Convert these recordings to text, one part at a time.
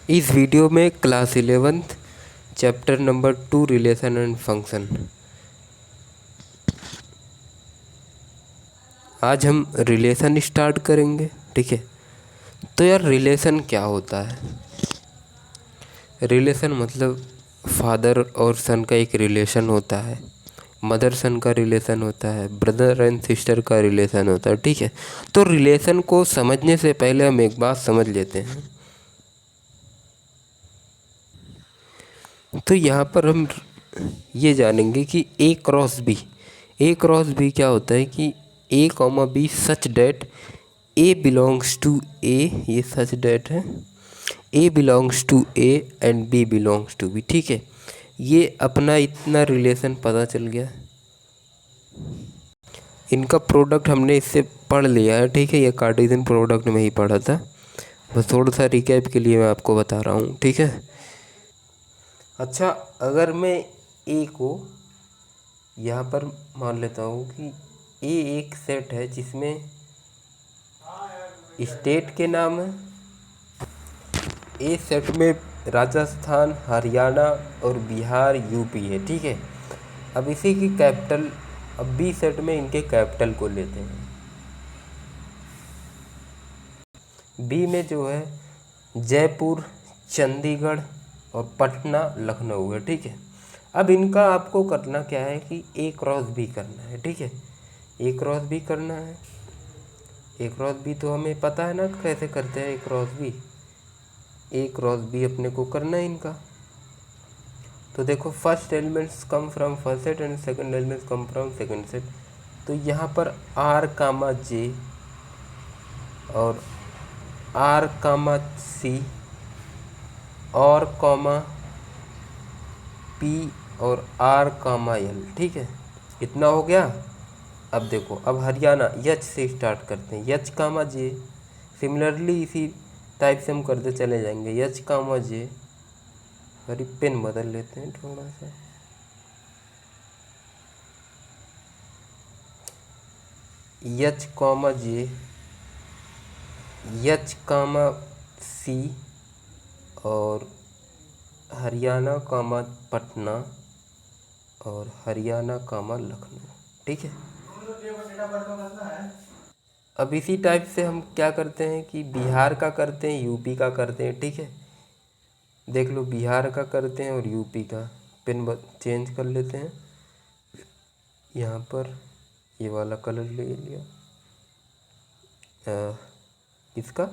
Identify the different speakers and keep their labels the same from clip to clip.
Speaker 1: इस वीडियो में class 11th chapter number 2 relation and function. आज हम रिलेशन स्टार्ट करेंगे। ठीक है, तो यार रिलेशन क्या होता है? रिलेशन मतलब फादर और सन का एक रिलेशन होता है, मदर सन का रिलेशन होता है, ब्रदर एंड सिस्टर का रिलेशन होता है। ठीक है, तो रिलेशन को समझने से पहले हम एक बात समझ लेते हैं। तो यहाँ पर हम ये जानेंगे कि ए क्रॉस बी क्या होता है कि A comma B such that A belongs to A, ये सच डैट है A belongs to A and B belongs to B. ठीक है, ये अपना इतना रिलेशन पता चल गया। इनका प्रोडक्ट हमने इससे पढ़ लिया है। ठीक है, ये कार्टेशियन प्रोडक्ट में ही पढ़ा था, बस थोड़ा सा रिकैप के लिए मैं आपको बता रहा हूँ। ठीक है, अच्छा, अगर मैं ए को यहाँ पर मान लेता हूँ कि ए एक सेट है जिसमें स्टेट के नाम है। ए सेट में राजस्थान, हरियाणा और बिहार, यूपी है। ठीक है, अब इसी की कैपिटल, अब बी सेट में इनके कैपिटल को लेते हैं। बी में जो है जयपुर, चंडीगढ़ और पटना, लखनऊ है। ठीक है, अब इनका आपको करना क्या है कि ए क्रॉस बी करना है। ठीक है, ए क्रॉस बी करना है। ए क्रॉस बी तो हमें पता है ना कैसे करते हैं। ए क्रॉस बी अपने को करना है इनका। तो देखो, first elements come from first set and second elements come from second set. तो यहाँ पर आर कामा जे और आर कामा सी और कॉमा पी और आर कामा एल। ठीक है, इतना हो गया। अब देखो, अब हरियाणा यच से स्टार्ट करते हैं, यच कामा जे। सिमिलरली इसी टाइप से हम करते चले जाएंगे, यच कामा जे। अरे पेन बदल लेते हैं थोड़ा सा, यच कामा जे, यच कामा सी और हरियाणा कामा पटना और हरियाणा कामा लखनऊ। ठीक है, अब इसी टाइप से हम क्या करते हैं कि बिहार का करते हैं, यूपी का करते हैं। ठीक है, देख लो, बिहार का करते हैं और यूपी का। पेन चेंज कर लेते हैं, यहाँ पर ये वाला कलर ले लिया। इसका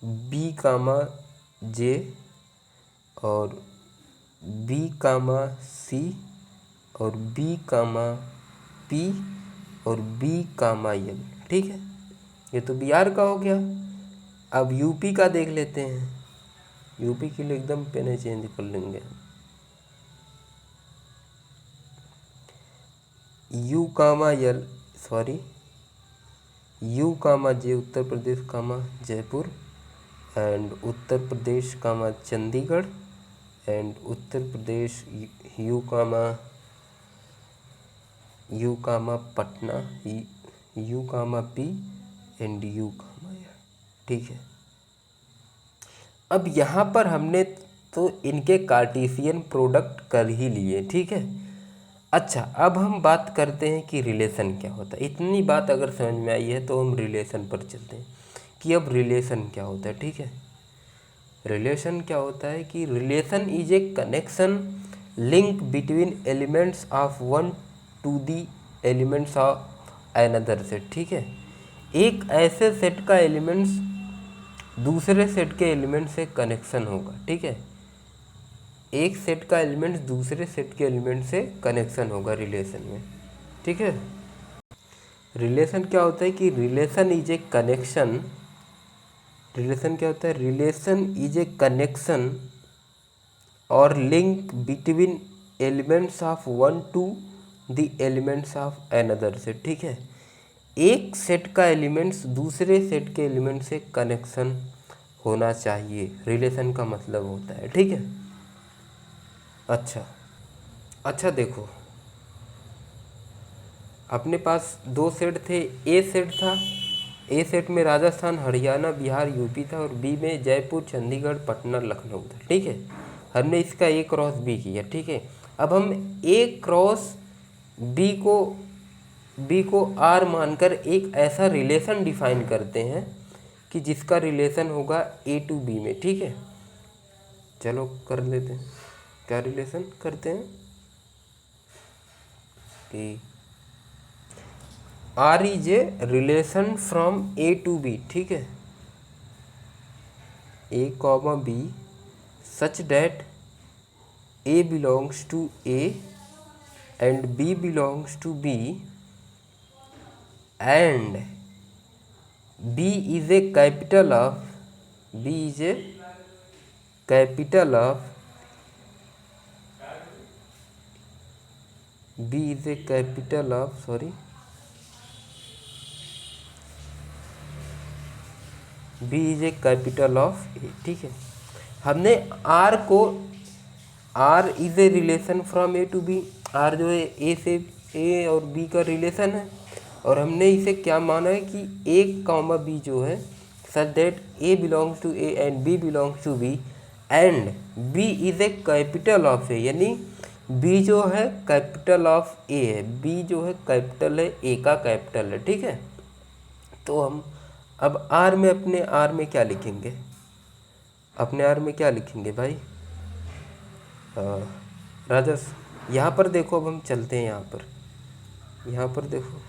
Speaker 1: बी कामा जे और बी कामा सी और बी कामा पी और बी कामा एल। ठीक है, ये तो बिहार का हो गया। अब यूपी का देख लेते हैं। यूपी के लिए एकदम पेन चेंज कर लेंगे। U comma L, sorry, U comma J Uttar Pradesh comma Jaipur and Uttar Pradesh comma Chandigarh and Uttar Pradesh U comma Patna, U comma P and U comma L. ठीक है, अब यहाँ पर हमने तो इनके कार्टेशियन प्रोडक्ट कर ही लिए। ठीक है, अच्छा, अब हम बात करते हैं कि रिलेशन क्या होता है। इतनी बात अगर समझ में आई है तो हम रिलेशन पर चलते हैं कि अब रिलेशन क्या होता है। ठीक है, रिलेशन क्या होता है कि relation is a connection link between elements of one to the elements of another set. ठीक है, एक ऐसे सेट का एलिमेंट्स दूसरे सेट के एलिमेंट से कनेक्शन होगा। ठीक है, एक सेट का एलिमेंट्स दूसरे सेट के एलिमेंट से कनेक्शन होगा रिलेशन में। ठीक है, रिलेशन क्या होता है कि relation is a connection, relation क्या होता है, रिलेशन इज ए कनेक्शन और link between elements of one to the elements of another set. ठीक है, एक सेट का एलिमेंट्स दूसरे सेट के एलिमेंट से कनेक्शन होना चाहिए, रिलेशन का मतलब होता है। ठीक है, अच्छा अच्छा, देखो, अपने पास दो सेट थे। ए सेट था ए सेट में राजस्थान, हरियाणा, बिहार, यूपी था और बी में जयपुर, चंडीगढ़, पटना, लखनऊ था। ठीक है, हमने इसका ए क्रॉस बी किया। ठीक है, अब हम ए क्रॉस बी को आर मानकर एक ऐसा रिलेशन डिफाइन करते हैं कि जिसका रिलेशन होगा ए टू बी में। ठीक है, चलो कर लेते हैं। क्या रिलेशन करते हैं कि R is a relation from A to B. ठीक है, A comma B such that A belongs to A and B belongs to B and B is a capital of B is a capital of B is a capital of B is a capital of A. ठीक है, हमने R को R is a relation from A to B, R जो है ए से ए और B का relation है, और हमने इसे क्या माना है कि ए कॉमा बी जो है such that A belongs to A and B belongs to B and B is a capital of A, यानी बी जो है कैपिटल ऑफ ए है, बी जो है कैपिटल है, ए का कैपिटल है। ठीक है, तो हम अब आर में अपने आर में क्या लिखेंगे, अपने आर में क्या लिखेंगे भाई राजस, यहाँ पर देखो। अब हम चलते हैं यहाँ पर देखो,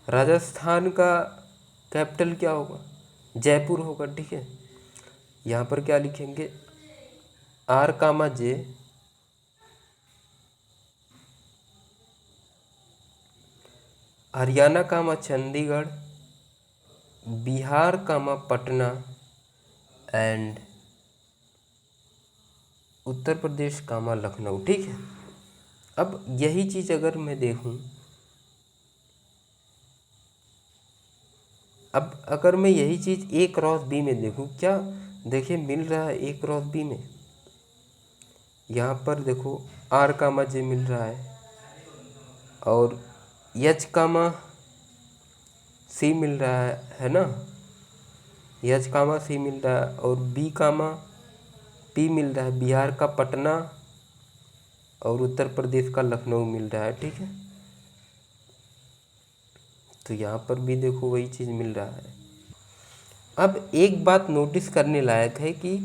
Speaker 1: राजस्थान का कैपिटल क्या होगा, जयपुर होगा। ठीक है, यहाँ पर क्या लिखेंगे, R comma J, Haryana comma Chandigarh, Bihar comma Patna and Uttar Pradesh comma Lucknow. ठीक है, अब यही चीज़ अगर मैं देखूं, अब अगर मैं यही चीज़ ए क्रॉस बी में देखूं, क्या देखिए मिल रहा है ए क्रॉस बी में, यहाँ पर देखो आर कामा जे मिल रहा है और एच कामा सी मिल रहा है ना, एच कामा सी मिल रहा है और बी कामा पी मिल रहा है, बिहार का पटना और उत्तर प्रदेश का लखनऊ मिल रहा है। ठीक है, तो यहाँ पर भी देखो वही चीज़ मिल रहा है। अब एक बात नोटिस करने लायक है कि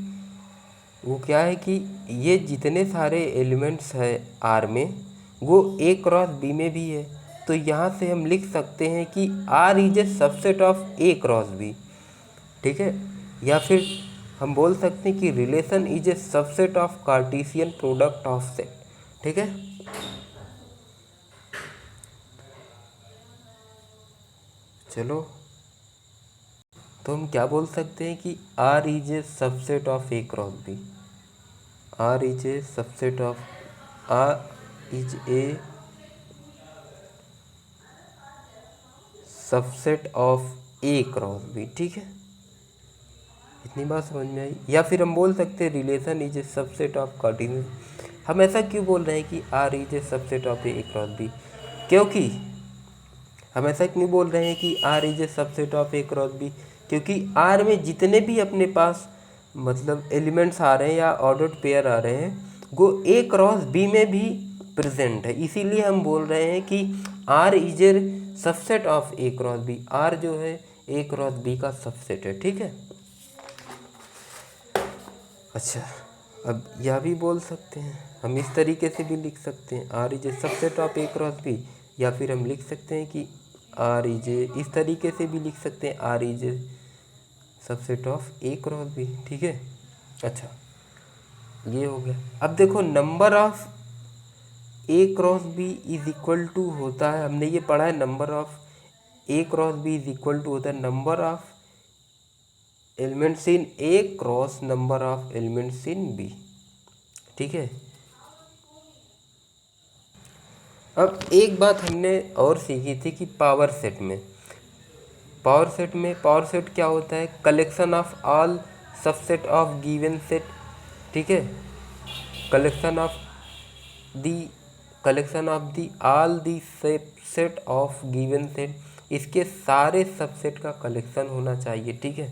Speaker 1: वो क्या है कि ये जितने सारे एलिमेंट्स हैं आर में, वो ए क्रॉस बी में भी है। तो यहाँ से हम लिख सकते हैं कि R is a subset of A cross B. ठीक है, या फिर हम बोल सकते हैं कि relation is a subset of Cartesian product of set. ठीक है, चलो तो हम क्या बोल सकते हैं कि R is a subset of A cross B, R is a subset of R is a subset of A cross B. ठीक है, इतनी बात समझ में आई। या फिर हम बोल सकते हैं relation is a subset of Cartesian. हम ऐसा क्यों बोल रहे हैं कि R is a subset of A cross B, क्योंकि हम ऐसा क्यों बोल रहे हैं कि R is a subset of A cross B, क्योंकि आर में जितने भी अपने पास मतलब एलिमेंट्स आ रहे हैं या ऑर्डर्ड पेयर आ रहे हैं, वो ए क्रॉस बी में भी प्रेजेंट है। इसीलिए हम बोल रहे हैं कि R is a subset of A cross B, R जो है ए क्रॉस बी का सबसेट है। ठीक है, अच्छा अब यह भी बोल सकते हैं, हम इस तरीके से भी लिख सकते हैं R is a subset of A cross B, या फिर हम लिख सकते हैं कि आर इज ए, इस तरीके से भी लिख सकते हैं R is a subset of A cross B. ठीक है, अच्छा ये हो गया। अब देखो number of A cross B is equal to होता है, हमने ये पढ़ा है, number of A cross B is equal to होता है number of elements in A cross number of elements in B. ठीक है, अब एक बात हमने और सीखी थी कि पावर सेट क्या होता है, collection of all subset of given set. ठीक है, collection of the collection of the all the set of given set, इसके सारे सबसेट का कलेक्शन होना चाहिए। ठीक है,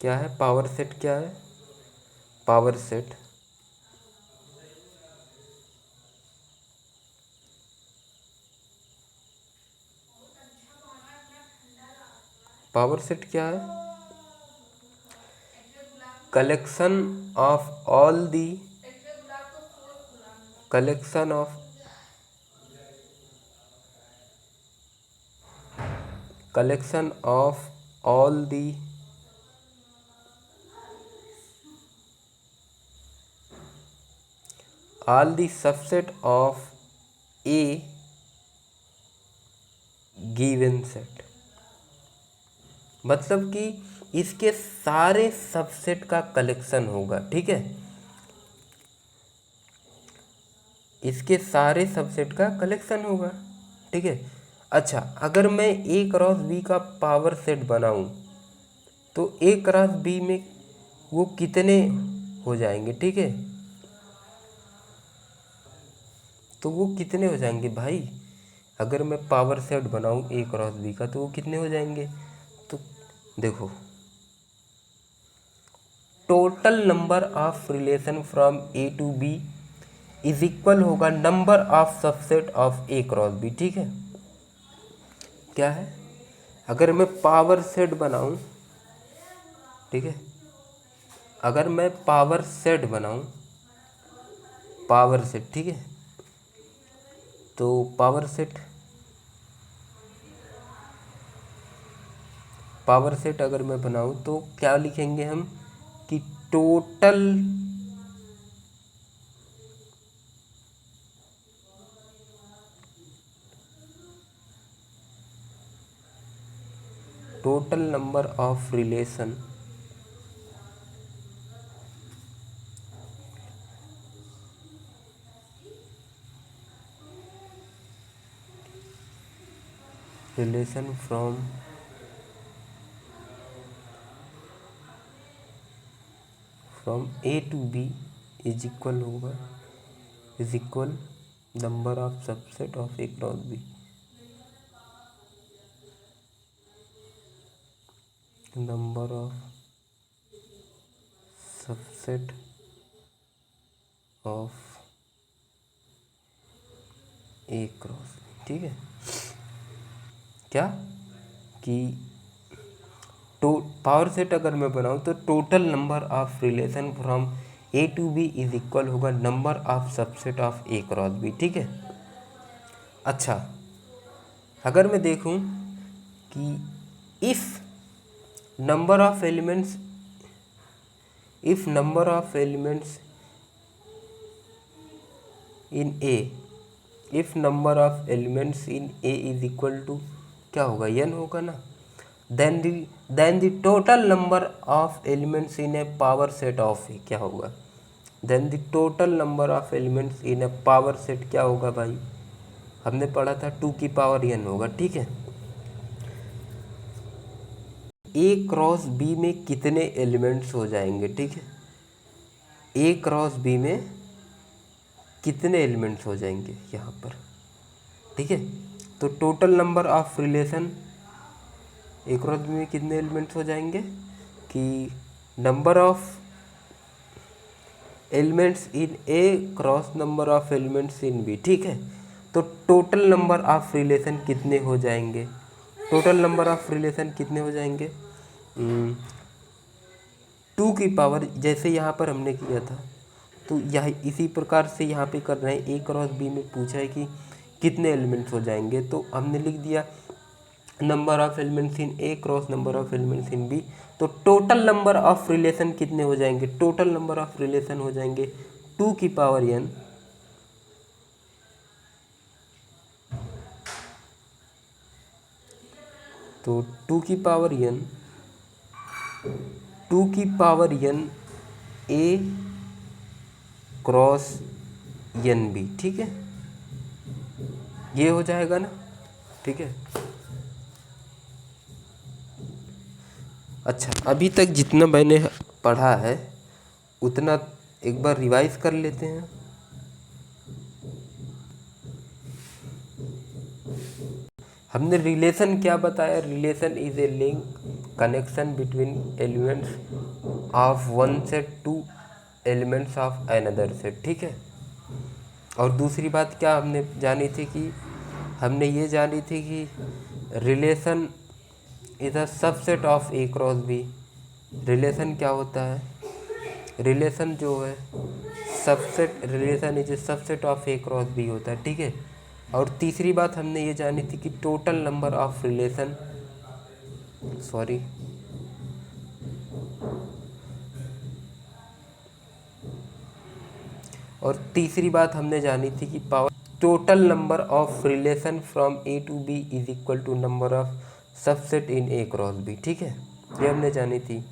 Speaker 1: क्या है पावर सेट, क्या है पावर सेट, पावर सेट क्या है, collection of all the collection of collection of all the subset of a given set, मतलब कि इसके सारे सबसेट का कलेक्शन होगा। ठीक है, इसके सारे सबसेट का कलेक्शन होगा। ठीक है, अच्छा अगर मैं ए क्रॉस बी का पावर सेट बनाऊं तो ए क्रॉस बी में वो कितने हो जाएंगे। ठीक है, तो वो कितने हो जाएंगे भाई, अगर मैं पावर सेट बनाऊं ए क्रॉस बी का तो वो कितने हो जाएंगे। तो देखो, total number of relation from A to B is equal होगा number of subset of A cross B. ठीक है, क्या है, अगर मैं पावर सेट बनाऊं, ठीक है, अगर मैं पावर सेट बनाऊं, पावर सेट, ठीक है, तो पावर सेट अगर मैं बनाऊं तो क्या लिखेंगे हम कि total number of relation from A to B is equal number of subset of A cross B, number of subset of A cross B. ठीक है, क्या कि तो पावर सेट अगर मैं बनाऊं तो total number of relation from A to B is equal होगा number of subset of A cross B. ठीक है, अच्छा अगर मैं देखूं कि if number of elements in A if number of elements in A is equal to क्या होगा, n होगा ना, then the total number of elements in A power set of A क्या होगा, then the total number of elements in A power set क्या होगा भाई, हमने पढ़ा था 2 की पावर n होगा। ठीक है, ए क्रॉस बी में कितने एलिमेंट्स हो जाएंगे। ठीक है, ए क्रॉस बी में कितने एलिमेंट्स हो जाएंगे यहाँ पर। ठीक है, तो total number of relation A cross B में कितने एलिमेंट्स हो जाएंगे कि number of elements in A cross number of elements in B. ठीक है, तो टोटल नंबर ऑफ रिलेशन कितने हो जाएंगे, टोटल नंबर ऑफ रिलेशन कितने हो जाएंगे, 2 की पावर, जैसे यहाँ पर हमने किया था तो यह इसी प्रकार से यहाँ पे कर रहे हैं। ए क्रॉस बी में पूछा है कि कितने एलिमेंट्स हो जाएंगे, तो हमने लिख दिया number of elements in A cross number of elements in B, तो टोटल नंबर ऑफ रिलेशन कितने हो जाएंगे, टोटल नंबर ऑफ रिलेशन हो जाएंगे 2 की पावर n, तो 2 की power n A cross n B. ठीक है, ये हो जाएगा ना। ठीक है, अच्छा अभी तक जितना मैंने पढ़ा है उतना एक बार रिवाइज कर लेते हैं। हमने रिलेशन क्या बताया, relation is A link connection between elements of one set two elements of another set, ठीक है। और दूसरी बात क्या हमने जानी थी कि हमने ये जानी थी कि relation is a subset of A cross B. Relation क्या होता है, रिलेशन जो है subset, relation is a subset of A cross B होता है, ठीक है। और तीसरी बात हमने ये जानी थी कि total number of relation, sorry, और तीसरी बात हमने जानी थी कि power total number of relation from A to B is equal to number of subset in A cross B, ठीक है, ये हमने जानी थी।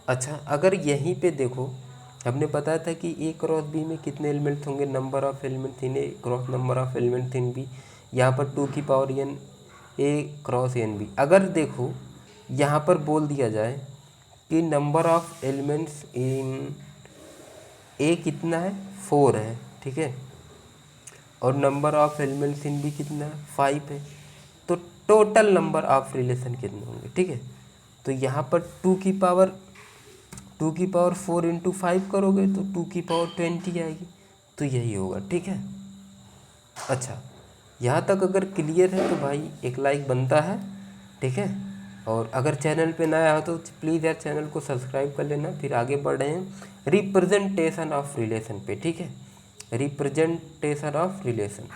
Speaker 1: अच्छा, अगर यहीं पे देखो हमने बताया था कि ए क्रॉस बी में कितने एलिमेंट्स होंगे, number of elements in A cross number of elements in B, यहाँ पर 2 की power n A cross n B. अगर देखो यहाँ पर बोल दिया जाए कि number of elements in A कितना है, 4 है, ठीक है, और number of elements in B कितना है, 5 है, तो टोटल नंबर ऑफ रिलेशन कितने होंगे, ठीक है। तो यहाँ पर 2 की पावर 4 इंटू 5 करोगे तो 2 की पावर 20 आएगी, तो यही होगा, ठीक है। अच्छा, यहाँ तक अगर क्लियर है तो भाई एक लाइक बनता है, ठीक है। और अगर चैनल पे नया हो तो प्लीज़ यार चैनल को सब्सक्राइब कर लेना। फिर आगे बढ़ रहे हैं रिप्रेजेंटेशन ऑफ रिलेशन पे, ठीक है, रिप्रेजेंटेशन ऑफ रिलेशन।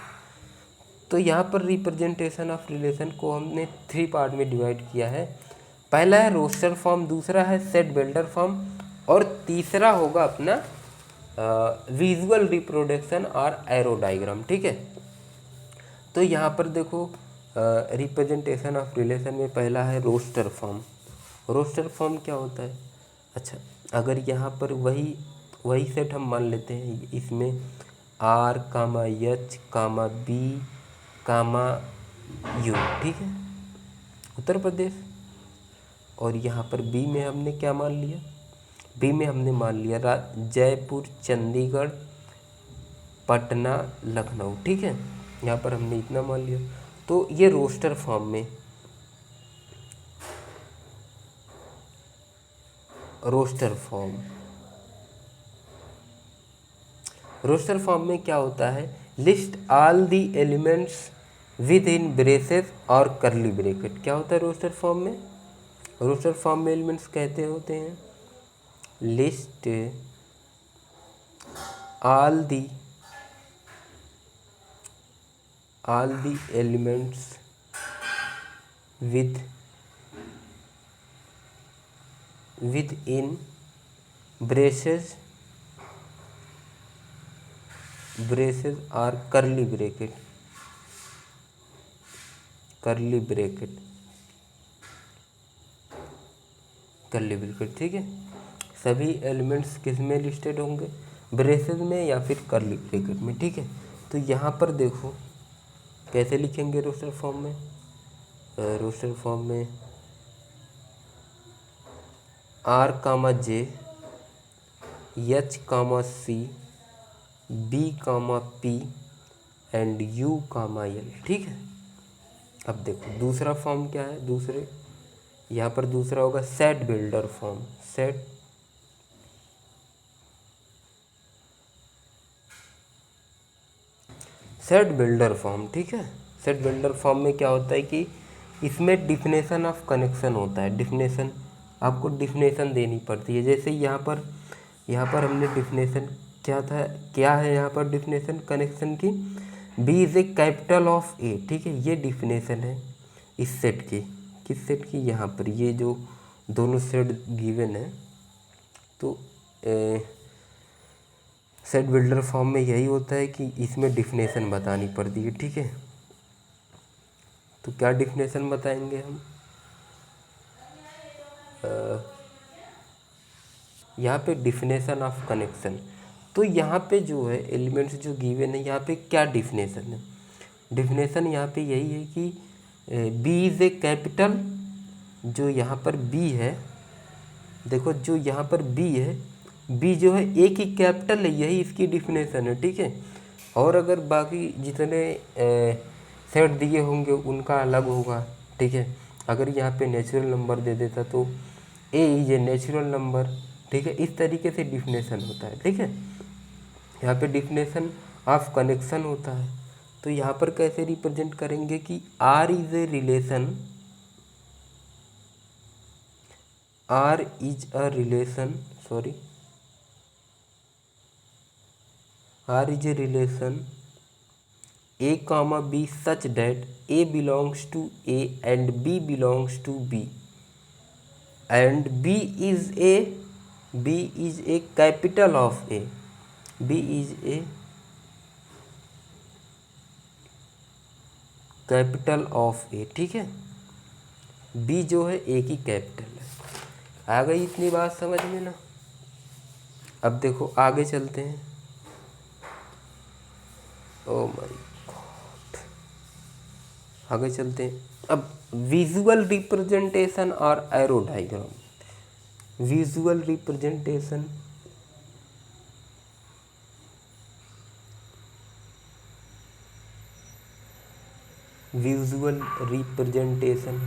Speaker 1: तो यहाँ पर रिप्रेजेंटेशन ऑफ रिलेशन को हमने 3 पार्ट में डिवाइड किया है। पहला है रोस्टर फॉर्म, दूसरा है सेट बिल्डर फॉर्म, और तीसरा होगा अपना विजुअल रिप्रोडक्शन और एरो डायग्राम, ठीक है। तो यहाँ पर देखो रिप्रेजेंटेशन ऑफ रिलेशन में पहला है रोस्टर फॉर्म। रोस्टर फॉर्म क्या होता है, अच्छा, अगर यहाँ पर वही सेट हम मान लेते हैं, इसमें R comma H comma B comma U, ठीक है, उत्तर प्रदेश। और यहाँ पर बी में हमने क्या मान लिया, बी में हमने मान लिया जयपुर, चंडीगढ़, पटना, लखनऊ, ठीक है, यहाँ पर हमने इतना मान लिया। तो ये रोस्टर फॉर्म में, रोस्टर फॉर्म में क्या होता है, list all the elements with in braces और करली ब्रैकेट। क्या होता है रोस्टर फॉर्म में, रोस्टर फॉर्म में एलिमेंट्स कहते होते हैं list all the elements with in braces और करली ब्रैकेट, ठीक है। सभी एलिमेंट्स किस में लिस्टेड होंगे, ब्रेसेस में या फिर करली ब्रैकेट में, ठीक है। तो यहाँ पर देखो कैसे लिखेंगे रोस्टर फॉर्म में, रोस्टर फॉर्म में R comma J, H comma C, B comma P and U comma L, ठीक है। अब देखो दूसरा फॉर्म क्या है, दूसरे यहाँ पर दूसरा होगा set builder form, set builder form, ठीक है। सेट बिल्डर फॉर्म में क्या होता है कि इसमें डिफिनेशन ऑफ कनेक्शन होता है, डिफिनेशन, आपको डिफिनेशन देनी पड़ती है। जैसे यहाँ पर हमने डिफिनेशन क्या है यहाँ पर डिफिनेशन कनेक्शन की, B is a capital of A, ठीक है, ये डिफिनेशन है इस सेट की, किस सेट की, यहाँ पर ये जो दोनों सेट गिवन है। तो सेट बिल्डर फॉर्म में यही होता है कि इसमें डिफिनेशन बतानी पड़ती है, ठीक है। तो क्या डिफिनेशन बताएंगे हम, यहाँ पे डिफिनेशन ऑफ कनेक्शन। तो यहाँ पे जो है एलिमेंट्स जो गिवन है, यहाँ पे क्या डिफिनेशन है, डिफिनेशन यहाँ पे यही है कि बी इज़ ए कैपिटल, जो यहाँ पर बी है, देखो जो यहाँ पर बी है, बी जो है एक ही कैपिटल है, यही इसकी डिफिनेशन है, ठीक है। और अगर बाकी जितने सेट दिए होंगे उनका अलग होगा, ठीक है। अगर यहाँ पे नेचुरल नंबर दे देता तो ए इज ए नेचुरल नंबर, ठीक है। इस तरीके से डिफिनेशन होता है, ठीक है। यहाँ पे डिफिनेशन ऑफ कनेक्शन होता है। तो यहाँ पर कैसे रिप्रेजेंट करेंगे कि R is a relation, R is a relation, sorry, R is a relation A comma B such that A belongs to A and B belongs to B, and B is a capital of A, B is a capital of A, ठीक है। B जो है A की capital है। आ गई इतनी बात समझ में ना। अब देखो आगे चलते हैं। ओ माय, आगे चलते हैं। अब विजुअल रिप्रेजेंटेशन और arrow diagram. Visual representation, visual representation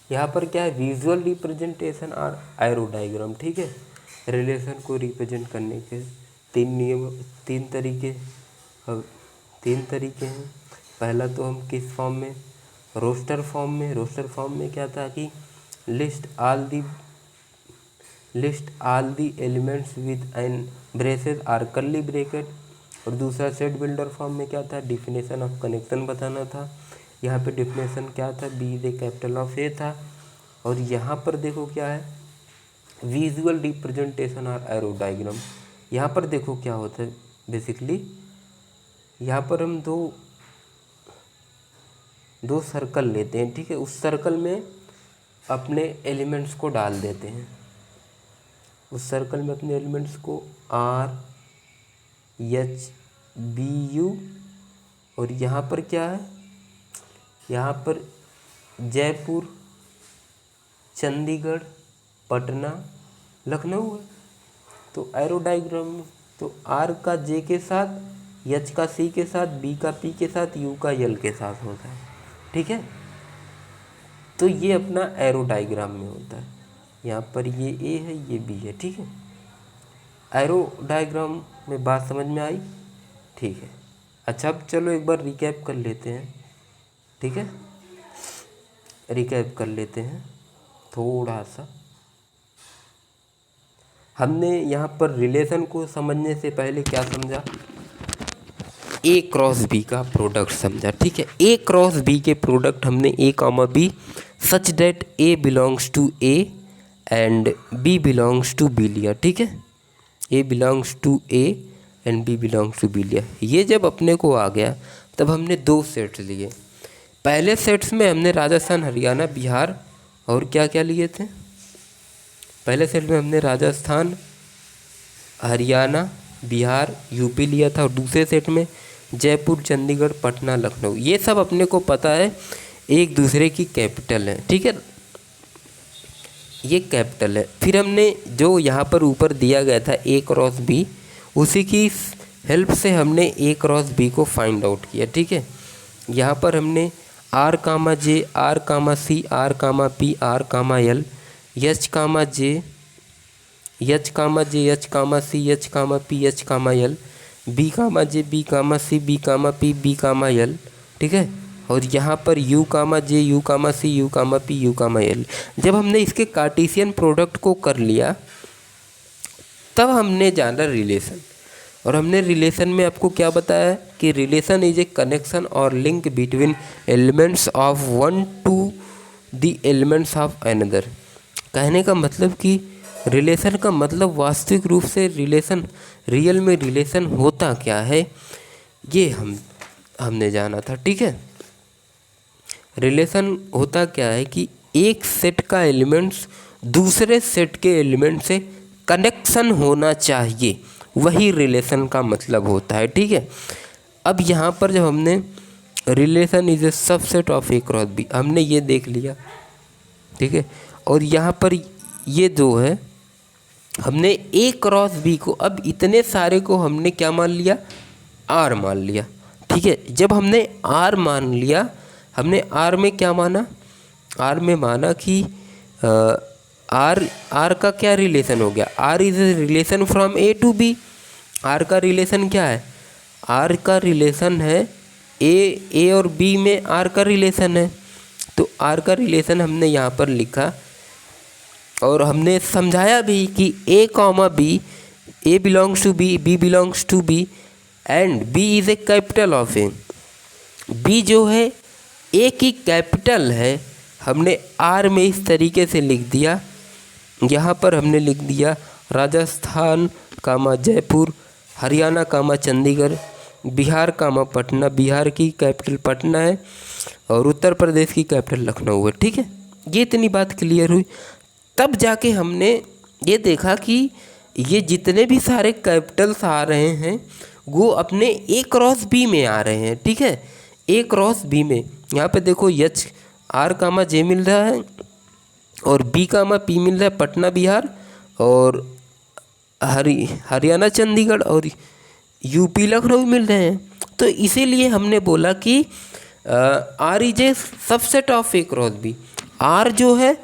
Speaker 1: यहाँ पर क्या है, विजुअल रिप्रेजेंटेशन और एरो डायग्राम, ठीक है। रिलेशन को रिप्रेजेंट करने के तीन नियम, तीन तरीके हैं। पहला तो हम किस फॉर्म में, रोस्टर फॉर्म में। रोस्टर फॉर्म में क्या था कि list all the elements with in braces or curly bracket. और दूसरा सेट बिल्डर फॉर्म में क्या था, डिफिनेशन ऑफ कनेक्शन बताना था। यहाँ पे डिफिनेशन क्या था, B is a capital of A था। और यहाँ पर देखो क्या है, विजुअल रिप्रेजेंटेशन और एरो डायग्राम। यहाँ पर देखो क्या होता है, बेसिकली यहाँ पर हम दो सर्कल लेते हैं, ठीक है। उस सर्कल में अपने एलिमेंट्स को डाल देते हैं। उस सर्कल में अपने एलिमेंट्स को आर एच बी यू, और यहाँ पर क्या है, यहाँ पर जयपुर, चंडीगढ़, पटना, लखनऊ है। तो एरो डायग्राम, तो आर का जे के साथ, एच का सी के साथ, बी का पी के साथ, यू का यल के साथ होता है, ठीक है। तो ये अपना एरो डायग्राम में होता है। यहाँ पर ये ए है, ये बी है, ठीक है। एरो डायग्राम में बात समझ में आई, ठीक है। अच्छा अब चलो एक बार रिकैप कर लेते हैं, ठीक है। रिकैप कर लेते हैं थोड़ा सा। हमने यहाँ पर रिलेशन को समझने से पहले क्या समझा, ए क्रॉस बी का प्रोडक्ट समझा, ठीक है। ए क्रॉस बी के प्रोडक्ट हमने A comma B such that A belongs to A and B belongs to B लिया, ठीक है। A belongs to A and B belongs to B लिया। ये जब अपने को आ गया तब हमने दो सेट्स लिए। पहले सेट्स में हमने राजस्थान, हरियाणा, बिहार और क्या क्या लिए थे। पहले सेट में हमने राजस्थान, हरियाणा, बिहार, यूपी लिया था। और दूसरे सेट में जयपुर, चंडीगढ़, पटना, लखनऊ। ये सब अपने को पता है एक दूसरे की कैपिटल है, ठीक है। ये कैपिटल है। फिर हमने जो यहाँ पर ऊपर दिया गया था ए क्रॉस बी, उसी की हेल्प से हमने ए क्रॉस बी को फाइंड आउट किया, ठीक है। यहाँ पर हमने R comma J, R comma C, R comma P, R comma L, H comma J, H comma J, H comma C, H comma P, H comma L, B comma J, B comma C, B comma P, B comma L, ठीक है। और यहाँ पर U comma J, U comma C, U comma P, you comma L. जब हमने इसके Cartesian product को कर लिया तब हमने जाना रिलेशन। और हमने रिलेशन में आपको क्या बताया कि रिलेशन इज ए कनेक्शन और link between elements of one to the elements of another. कहने का मतलब कि रिलेशन का मतलब वास्तविक रूप से रिलेशन, रियल में रिलेशन होता क्या है, ये हमने जाना था, ठीक है। रिलेशन होता क्या है कि एक सेट का एलिमेंट्स दूसरे सेट के एलिमेंट से कनेक्शन होना चाहिए, वही रिलेशन का मतलब होता है, ठीक है। अब यहाँ पर जब हमने relation is a subset of A cross B, हमने ये देख लिया, ठीक है। और यहाँ पर ये जो है हमने ए क्रॉस बी को, अब इतने सारे को हमने क्या मान लिया, आर मान लिया, ठीक है। जब हमने आर मान लिया, हमने आर में क्या माना, आर में माना कि आर का क्या रिलेशन हो गया, R is a relation from A to B. R का रिलेशन क्या है, आर का रिलेशन है ए और बी में आर का रिलेशन है। तो आर का रिलेशन हमने यहाँ पर लिखा और हमने समझाया भी कि A comma B, A belongs to B, B belongs to B and B is a capital of A. B जो है ए की कैपिटल है, हमने आर में इस तरीके से लिख दिया। यहाँ पर हमने लिख दिया राजस्थान कामा जयपुर, हरियाणा कामा चंडीगढ़, बिहार कामा पटना, बिहार की कैपिटल पटना है और उत्तर प्रदेश की कैपिटल लखनऊ है, ठीक है। ये इतनी बात क्लियर हुई। तब जाके हमने ये देखा कि ये जितने भी सारे कैपिटल्स आ रहे हैं वो अपने ए क्रॉस बी में आ रहे हैं, ठीक है। ए क्रॉस बी में यहाँ पे देखो एच आर कामा जे मिल रहा है और बी कामा पी मिल रहा है पटना बिहार, और हरियाणा चंडीगढ़ और यूपी लखनऊ मिल रहे हैं। तो इसीलिए हमने बोला कि R is a subset of A cross B. R जो है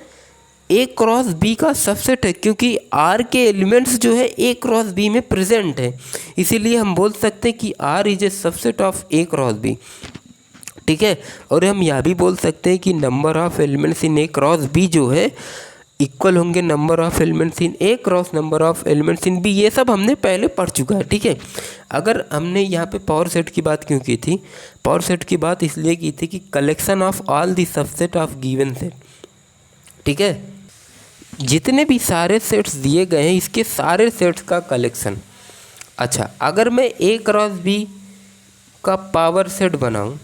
Speaker 1: ए क्रॉस बी का सबसेट है, क्योंकि आर के एलिमेंट्स जो है ए क्रॉस बी में प्रेजेंट है, इसीलिए हम बोल सकते हैं कि R is a subset of A cross B, ठीक है। और हम यह भी बोल सकते हैं कि number of elements in A cross B जो है इक्वल होंगे number of elements in A cross number of elements in B. ये सब हमने पहले पढ़ चुका है, ठीक है। अगर हमने यहाँ पे पावर सेट की बात क्यों की थी, पावर सेट की बात इसलिए की थी कि collection of all the subset of given set, ठीक है। जितने भी सारे सेट्स दिए गए हैं इसके सारे सेट्स का कलेक्शन। अच्छा, अगर मैं ए क्रॉस बी का पावर सेट बनाऊं,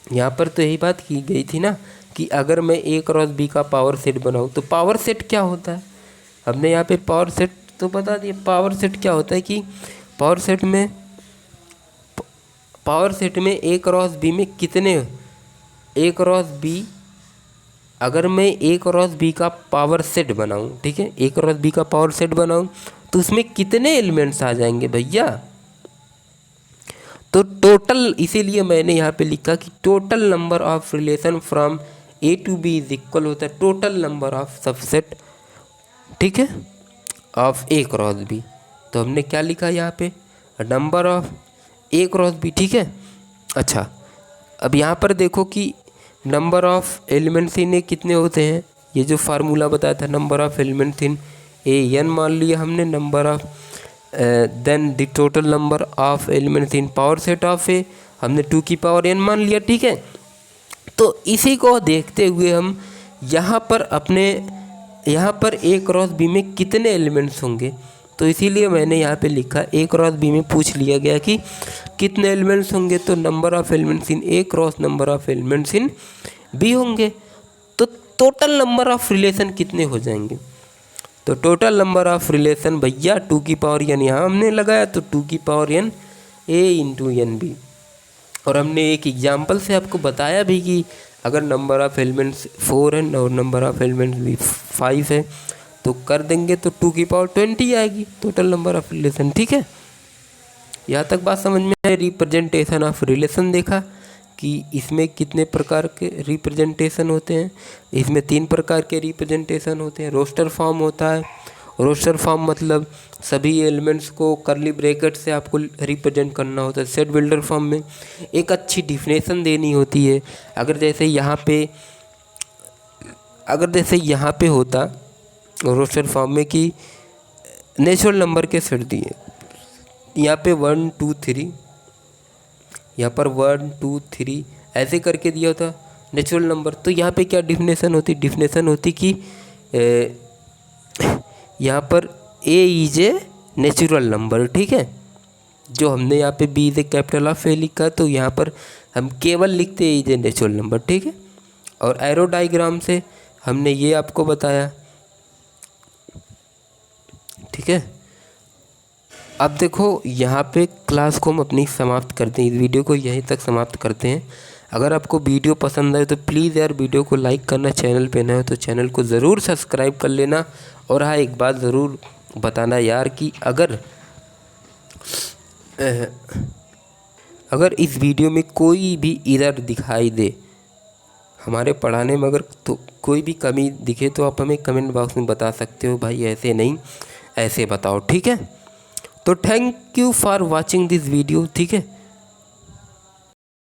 Speaker 1: यहाँ पर तो यही बात की गई थी ना कि अगर मैं ए क्रॉस बी का पावर सेट बनाऊं तो पावर सेट क्या होता है, हमने यहाँ पे पावर सेट तो बता दिया। पावर सेट क्या होता है कि पावर सेट में ए क्रॉस बी में कितने, ए क्रॉस बी, अगर मैं ए क्रॉस बी का पावर सेट बनाऊं, ठीक है, ए क्रॉस बी का पावर सेट बनाऊं तो उसमें कितने एलिमेंट्स आ जाएंगे भैया, तो टोटल, इसीलिए मैंने यहाँ पे लिखा कि total number of relation from A to B is equal होता है टोटल नंबर ऑफ सबसेट, ठीक है, ऑफ ए क्रॉस बी। तो हमने क्या लिखा यहाँ पे, number of A cross B, ठीक है। अच्छा, अब यहाँ पर देखो कि number of elements in A कितने होते हैं, ये जो फार्मूला बताया था number of elements in A N मान लिया हमने, number of then the total number of elements in power set of A हमने 2 की पावर n मान लिया, ठीक है। तो इसी को देखते हुए हम यहाँ पर ए क्रॉस बी में कितने एलिमेंट्स होंगे, तो इसीलिए मैंने यहाँ पे लिखा ए क्रॉस बी में पूछ लिया गया कि कितने एलिमेंट्स होंगे, तो number of elements in A cross number of elements in B होंगे। तो टोटल नंबर ऑफ रिलेशन कितने हो जाएंगे, तो टोटल नंबर ऑफ रिलेशन भैया 2 की पावर n यहाँ हमने लगाया तो 2 की power n a into n B. और हमने एक एग्जाम्पल से आपको बताया भी कि अगर नंबर ऑफ एलिमेंट्स 4 है और नंबर ऑफ एलिमेंट्स भी 5 है तो कर देंगे तो 2 की पावर 20 आएगी टोटल नंबर ऑफ रिलेशन, ठीक है। यहाँ तक बात समझ में आए। रिप्रेजेंटेशन ऑफ रिलेशन देखा कि इसमें कितने प्रकार के रिप्रेजेंटेशन होते हैं, इसमें 3 प्रकार के रिप्रेजेंटेशन होते हैं। रोस्टर फॉर्म होता है, रोस्टर फॉर्म मतलब सभी एलिमेंट्स को करली ब्रैकेट से आपको रिप्रेजेंट करना होता है। सेट बिल्डर फॉर्म में एक अच्छी डिफिनेशन देनी होती है। अगर जैसे यहाँ पे होता रोस्टर फॉर्म में कि नेचुरल नंबर के सेट दिए, यहाँ पे 1 2 3, यहाँ पर 1 2 3 ऐसे करके दिया होता नेचुरल नंबर, तो यहाँ पे क्या डिफिनेशन होती, डिफिनेशन होती कि यहाँ पर A is a natural number, ठीक है। जो हमने यहाँ पे B is a capital of A लिखा तो यहाँ पर हम केवल लिखते A is a natural number, ठीक है। और एरो डायग्राम से हमने ये आपको बताया, ठीक है। अब देखो यहाँ पे क्लास को हम अपनी समाप्त करते हैं, इस वीडियो को यहीं तक समाप्त करते हैं। अगर आपको वीडियो पसंद आए तो प्लीज़ यार वीडियो को लाइक करना, चैनल पे नए हो तो चैनल को ज़रूर सब्सक्राइब कर लेना। और हाँ, एक बात ज़रूर बताना यार कि अगर इस वीडियो में कोई भी एरर दिखाई दे, हमारे पढ़ाने में अगर तो कोई भी कमी दिखे तो आप हमें कमेंट बॉक्स में बता सकते हो, भाई ऐसे नहीं ऐसे बताओ, ठीक है। तो thank you for watching this video, ठीक है।